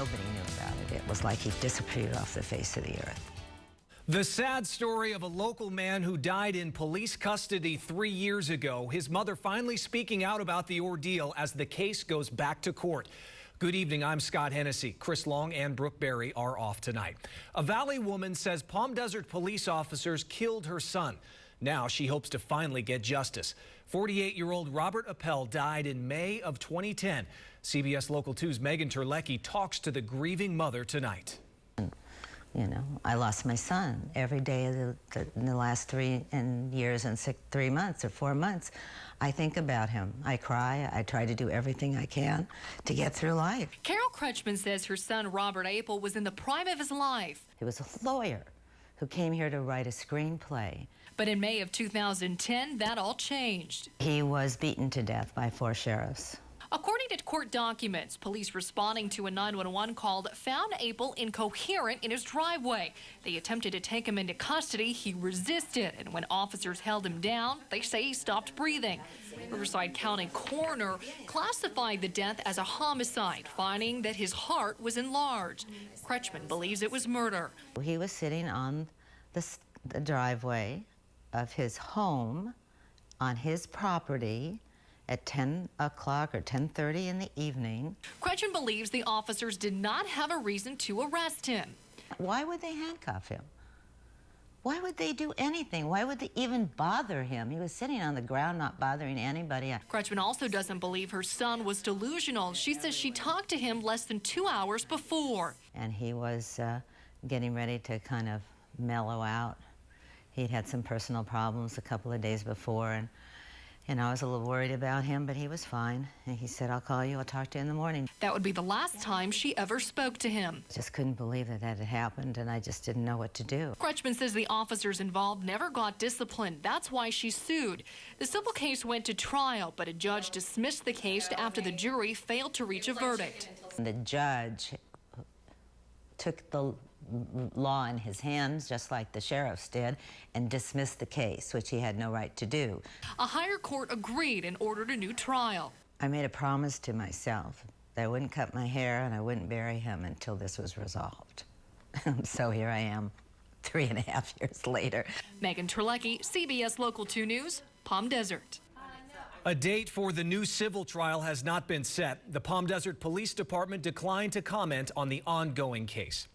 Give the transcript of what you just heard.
nobody knew about it. It was like he disappeared off the face of the earth. The sad story of a local man who died in police custody 3 years ago. His mother finally speaking out about the ordeal as the case goes back to court. Good evening, I'm Scott Hennessy. Chris Long and Brooke Berry are off tonight. A Valley woman says Palm Desert police officers killed her son. Now she hopes to finally get justice. 48-year-old Robert Appel died in May of 2010. CBS Local 2's Megan Terlecki talks to the grieving mother tonight. You know, I lost my son every day of in the last 3 years and 3 months or 4 months. I think about him. I cry. I try to do everything I can to get through life. Carol Crutchman says her son Robert Apel was in the prime of his life. He was a lawyer who came here to write a screenplay. But in May of 2010, that all changed. He was beaten to death by 4 sheriffs. According to court documents, police responding to a 911 call found Apel incoherent in his driveway. They attempted to take him into custody. He resisted, and when officers held him down, they say he stopped breathing. Riverside County coroner classified the death as a homicide, finding that his heart was enlarged. Crutchman believes it was murder. He was sitting on the driveway of his home on his property at 10 o'clock or 10:30 in the evening. Crutchman believes the officers did not have a reason to arrest him. Why would they handcuff him? Why would they do anything? Why would they even bother him? He was sitting on the ground, not bothering anybody. Crutchman also doesn't believe her son was delusional. She says she talked to him less than 2 hours before. And he was getting ready to kind of mellow out. He'd had some personal problems a couple of days before, and I was a little worried about him, but he was fine. And he said, I'll call you, I'll talk to you in the morning. That would be the last time she ever spoke to him. Just couldn't believe that had happened, and I just didn't know what to do. Crutchman says the officers involved never got disciplined. That's why she sued. The civil case went to trial, but a judge dismissed the case after the jury failed to reach a verdict. The judge took the law in his hands, just like the sheriffs did, and dismissed the case, which he had no right to do. A higher court agreed and ordered a new trial. I made a promise to myself that I wouldn't cut my hair and I wouldn't bury him until this was resolved. So here I am, 3.5 years later. Megan Terlecki, CBS Local 2 News, Palm Desert. A date for the new civil trial has not been set. The Palm Desert Police Department declined to comment on the ongoing case.